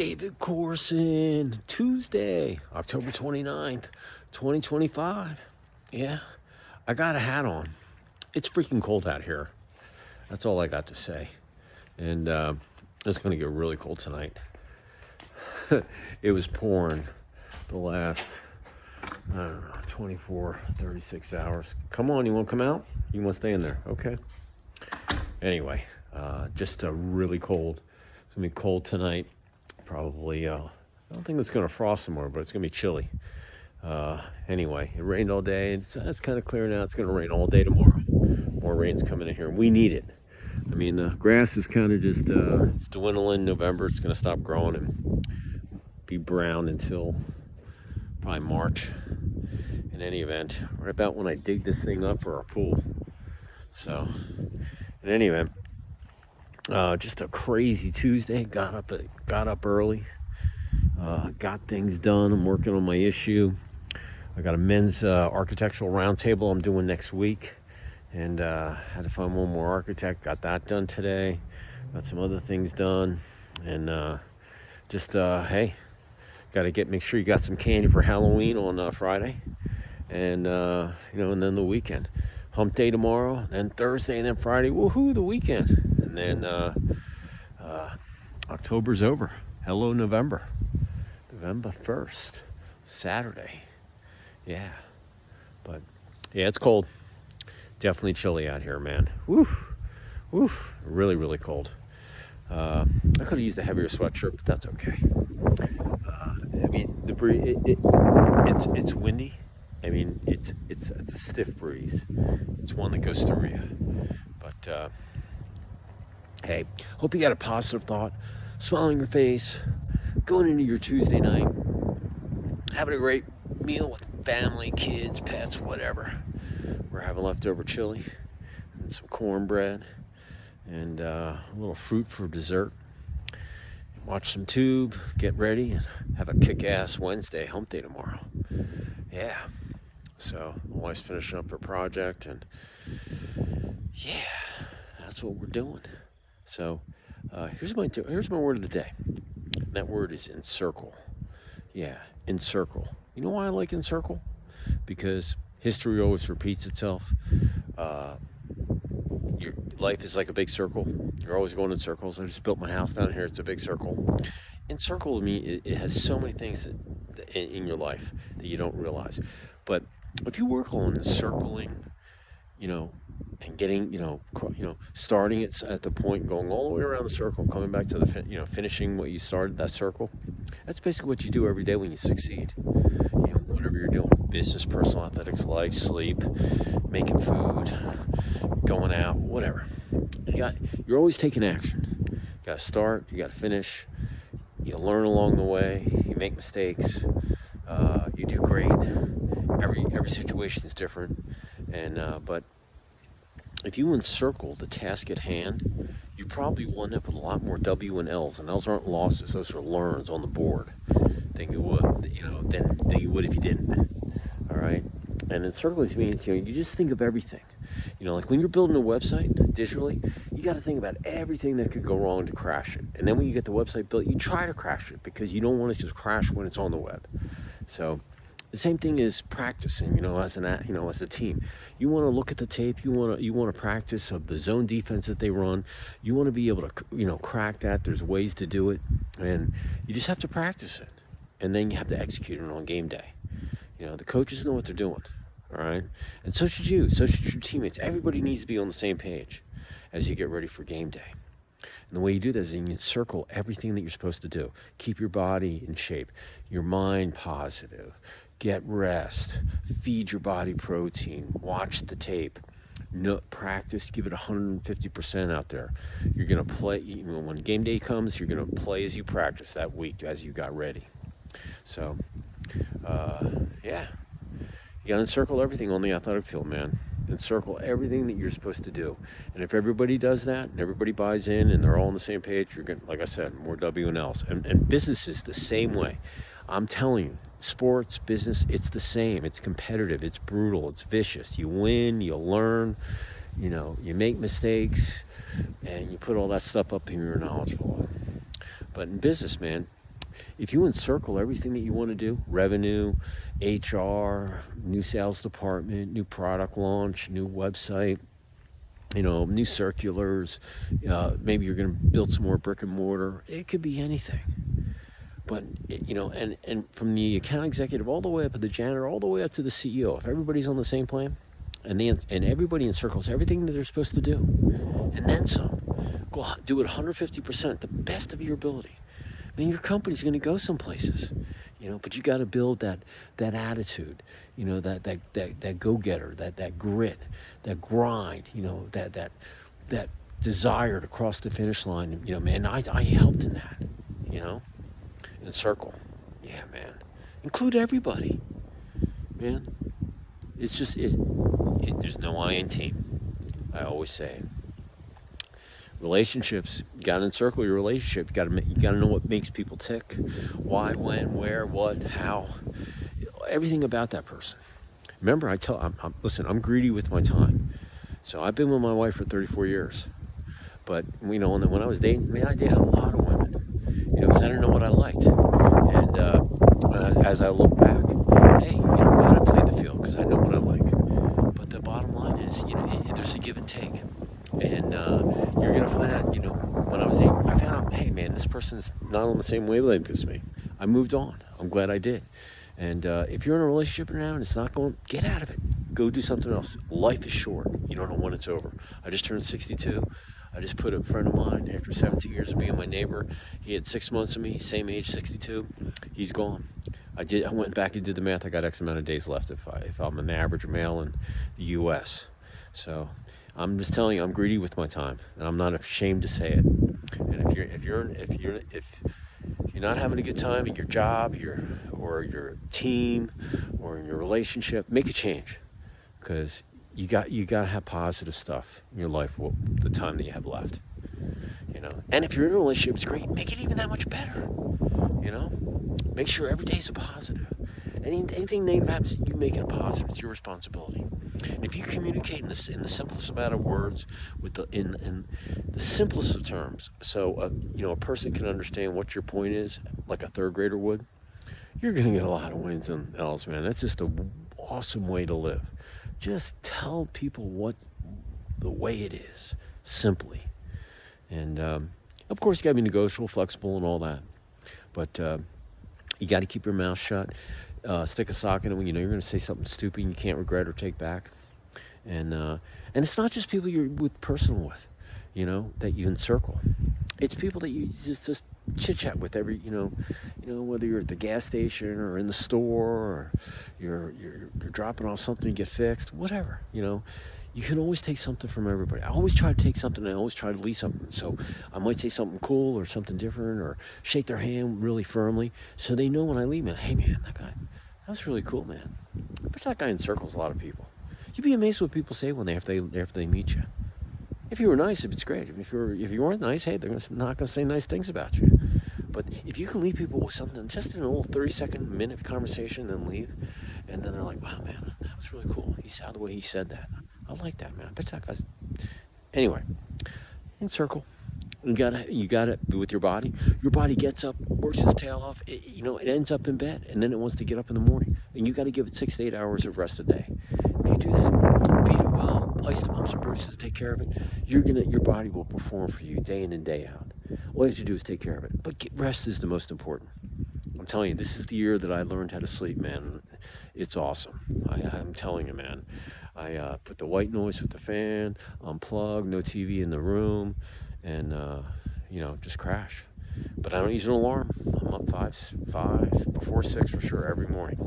David Corson, Tuesday, October 29th, 2025. Yeah, I got a hat on. It's freaking cold out here. That's all I got to say. And it's going to get really cold tonight. It was pouring the last, I don't know, 24, 36 hours. Come on, you want to come out? You want to stay in there? Okay. Anyway, just really cold. It's going to be cold tonight. Probably, I don't think it's going to frost some more, but it's going to be chilly. Anyway, it rained all day. It's kind of clearing out. It's going to rain all day tomorrow. More rain's coming in here. We need it. I mean, the grass is kind of just it's dwindling. November, it's going to stop growing and be brown until probably March. In any event, right about when I dig this thing up for our pool. So, in any event, just a crazy Tuesday. Got up early. Got things done. I'm working on my issue. I got a men's architectural roundtable I'm doing next week, and had to find one more architect. Got that done today. Got some other things done, and just hey, got to make sure you got some candy for Halloween on Friday, and and then the weekend. Hump day tomorrow, then Thursday, and then Friday. Woohoo, the weekend. And then October's over. Hello, November. November 1st, Saturday. Yeah. But, yeah, it's cold. Definitely chilly out here, man. Woof. Woof. Really, really cold. I could have used a heavier sweatshirt, but that's okay. I mean, the breeze, it's windy. I mean, it's a stiff breeze. It's one that goes through you. But hey, hope you got a positive thought, smile on your face, going into your Tuesday night, having a great meal with family, kids, pets, whatever. We're having leftover chili and some cornbread and a little fruit for dessert. Watch some tube, get ready, and have a kick-ass Wednesday, hump day tomorrow. Yeah. So my wife's finishing up her project, and yeah, that's what we're doing. So here's my word of the day. That word is encircle. Yeah, encircle. You know why I like encircle? Because history always repeats itself. Your life is like a big circle. You're always going in circles. I just built my house down here. It's a big circle. Encircle to me, it has so many things in your life that you don't realize. But if you work on encircling, and getting, starting it at the point, going all the way around the circle, coming back to the, finishing what you started, that circle, that's basically what you do every day when you succeed. Whatever you're doing, business, personal, athletics, life, sleep, making food, going out, whatever. You're always taking action. You got to start, you got to finish. You learn along the way. You make mistakes. You do great. Every situation is different, but if you encircle the task at hand, you probably will end up with a lot more W and L's, and L's aren't losses; those are learns on the board than you would, than you would if you didn't. All right, and encircling means you just think of everything. Like when you're building a website digitally, you got to think about everything that could go wrong to crash it. And then when you get the website built, you try to crash it because you don't want it to just crash when it's on the web. So the same thing is practicing, as a team. You want to look at the tape. You want to practice of the zone defense that they run. You want to be able to, crack that. There's ways to do it, and you just have to practice it, and then you have to execute it on game day. The coaches know what they're doing, all right, and so should you. So should your teammates. Everybody needs to be on the same page as you get ready for game day. And the way you do this is you encircle everything that you're supposed to do. Keep your body in shape, your mind positive, get rest, feed your body protein, watch the tape, practice, give it 150% out there. You're going to play, when game day comes, you're going to play as you practice that week, as you got ready. So, yeah, you got to encircle everything on the athletic field, man. Encircle everything that you're supposed to do. And if everybody does that and everybody buys in and they're all on the same page, you're going to, like I said, more W and L's. And business is the same way. I'm telling you, sports, business, it's the same. It's competitive. It's brutal. It's vicious. You win, you learn, you make mistakes, and you put all that stuff up and you're knowledgeable. But in business, man, If you encircle everything that you want to do, revenue, HR, new sales department, new product launch, new website, new circulars, maybe you're going to build some more brick and mortar. It could be anything. But, and from the account executive all the way up to the janitor, all the way up to the CEO, if everybody's on the same plan and everybody encircles everything that they're supposed to do, and then some, go do it 150%, the best of your ability. I mean, your company's going to go some places, but you got to build that attitude, that go-getter, that grit, that grind, that desire to cross the finish line. Man, I helped in that, Encircle. Yeah, man. Include everybody, man. It's just, there's no I in team. I always say it. Relationships, you got to encircle your relationship. You got to know what makes people tick, why, when, where, what, how, everything about that person. Remember, listen, I'm greedy with my time. So I've been with my wife for 34 years. But, and then when I was dating, man, I dated a lot of women, because I didn't know what I liked. And as I look back, hey, I played the field because I know what I like. But the bottom line is, there's a give and take. And you're going to find out, when I was dating, I found out, hey, man, this person's not on the same wavelength as me. I moved on. I'm glad I did. And if you're in a relationship now and it's not going, get out of it. Go do something else. Life is short. You don't know when it's over. I just turned 62. I just put a friend of mine, after 17 years of being my neighbor, he had 6 months of me, same age, 62. He's gone. I went back and did the math. I got X amount of days left if I'm an average male in the U.S. So I'm just telling you, I'm greedy with my time, and I'm not ashamed to say it. And if you're not having a good time at your job, or your team, or in your relationship, make a change, because you got to have positive stuff in your life the time that you have left. And if you're in a relationship, it's great. Make it even that much better. Make sure every day is a positive. Anything negative happens, you make it a positive. It's your responsibility. And if you communicate in the simplest amount of words, in the simplest of terms, so a person can understand what your point is, like a third grader would, you're going to get a lot of wins and L's, man. That's just an awesome way to live. Just tell people the way it is, simply. And of course, you got to be negotiable, flexible, and all that. But you got to keep your mouth shut. Stick a sock in it when you're going to say something stupid you can't regret or take back. And it's not just people you're personal with, that you encircle. It's people that you just chit chat with every, whether you're at the gas station or in the store, or you're dropping off something to get fixed, whatever. You can always take something from everybody. I always try to take something, and I always try to leave something. So I might say something cool or something different, or shake their hand really firmly, so they know when I leave, man, hey man, that was really cool, man. But that guy encircles a lot of people. You'd be amazed what people say after they meet you. If you were nice, it's great. If you weren't nice, hey, they're not going to say nice things about you. But if you can leave people with something, just in a little 30-second, minute conversation, and leave, and then they're like, wow, man, that was really cool. He sounded the way he said that. I like that, man. I bet that guy's... Anyway, encircle. You gotta with your body. Your body gets up, works its tail off. It ends up in bed, and then it wants to get up in the morning. And you got to give it 6 to 8 hours of rest a day. If you do that, feed it well, ice the bumps and bruises, take care of it. Your body will perform for you day in and day out. All you have to do is take care of it. But rest is the most important. I'm telling you, this is the year that I learned how to sleep, man. It's awesome. I'm telling you, man. I put the white noise with the fan, unplug, no TV in the room, and just crash. But I don't use an alarm. I'm up before 6 for sure every morning.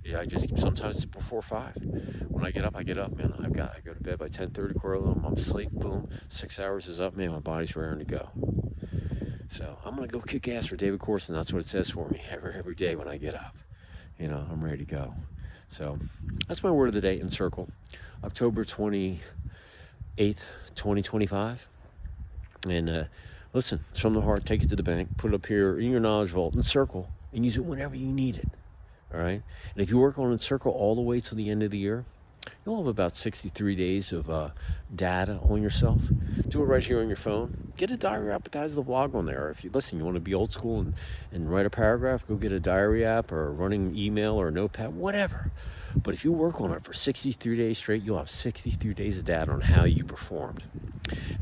Yeah, sometimes before 5. When I get up, man. I go to bed by 10:30, I'm asleep, boom, 6 hours is up, man, my body's raring to go. So I'm gonna go kick ass for David Corson. That's what it says for me every day when I get up. I'm ready to go. So that's my word of the day, Encircle. October 28th, 2025. And listen, it's from the heart. Take it to the bank. Put it up here in your knowledge vault. Encircle, and use it whenever you need it. All right. And if you work on Encircle all the way to the end of the year, You'll have about 63 days of data on yourself. Do it right here on your phone. Get a diary app that has the vlog on there. Or if you listen, you want to be old school and write a paragraph, go get a diary app or a running email or a notepad, whatever. But if you work on it for 63 days straight, you'll have 63 days of data on how you performed.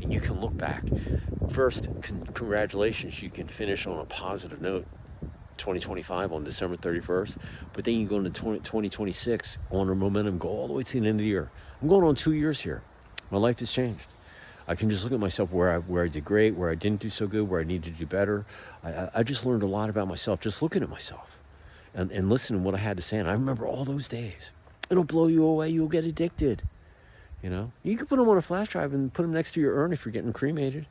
And you can look back. First, congratulations, you can finish on a positive note. 2025 on December 31st, but then you go into 2026 on a momentum, go all the way to the end of the year. I'm going on 2 years here. My life has changed. I can just look at myself where I did great, where I didn't do so good, where I needed to do better. I just learned a lot about myself just looking at myself and listening to what I had to say. And I remember all those days. It'll blow you away. You'll get addicted. You know, you can put them on a flash drive and put them next to your urn if you're getting cremated,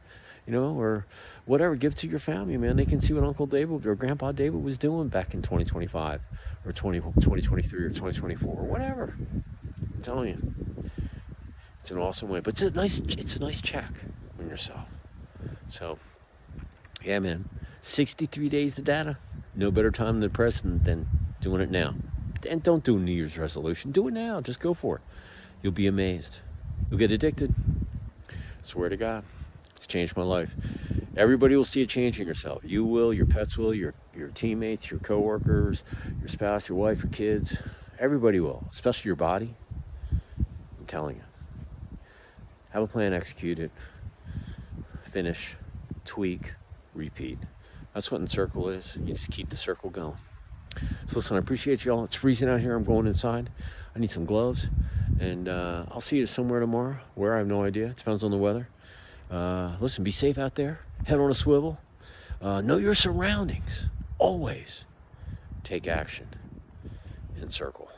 you know, or whatever. Give it to your family, man. They can see what Uncle David or Grandpa David was doing back in 2025 or 2023 or 2024 or whatever. I'm telling you, it's an awesome way. But it's a nice check on yourself. So, yeah, man, 63 days of data. No better time than the present than doing it now. And don't do a New Year's resolution. Do it now. Just go for it. You'll be amazed. You'll get addicted. Swear to God, it's changed my life. Everybody will see a change in yourself. You will, your pets will, your teammates, your coworkers, your spouse, your wife, your kids. Everybody will, especially your body. I'm telling you. Have a plan, execute it, finish, tweak, repeat. That's what Encircle is. You just keep the circle going. So listen, I appreciate y'all. It's freezing out here. I'm going inside. I need some gloves. And I'll see you somewhere tomorrow. Where, I have no idea. It depends on the weather. Listen, be safe out there. Head on a swivel. Know your surroundings. Always take action. Encircle.